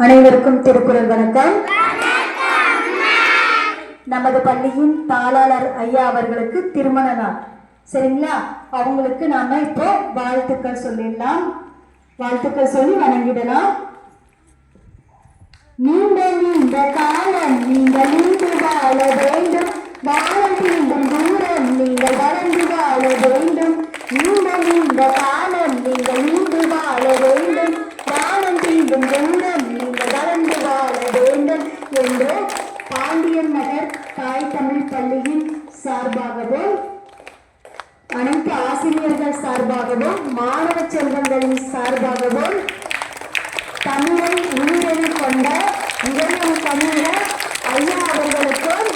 அனைவருக்கும் திருக்குறள் வணக்கம். நமது பள்ளியின் தாளாளர் ஐயா அவர்களுக்கு திருமண நாள். சரிங்களா? அவங்களுக்கு நாம இப்போ வாழ்த்துக்கள் சொல்லிடலாம். வாழ்த்துக்கள் சொல்லி வணங்கிடலாம். நீண்ட நீண்ட காலம் நீங்கள் நீண்டு வாழ வேண்டும், வாழம் தீண்டும் தூரம் நீங்கள் வளர்ந்து வாழ வேண்டும். நீண்ட நீண்ட காலம் நீங்கள் நீண்டு வாழ வேண்டும், வாழம் தீண்டும் தூரம் நீங்கள் வளர்ந்து வாழ வேண்டும் என்று பாண்டியன் நகர் தாய் தமிழ் பள்ளியின் சார்பாகவும் அனைத்து ஆசிரியர்கள் சார்பாகவும் மாணவ செல்வங்களின் சார்பாகவும் தமிழை உயிரென கொண்ட இறைவன் தமிழர் ஐயா அவர்களுக்கும்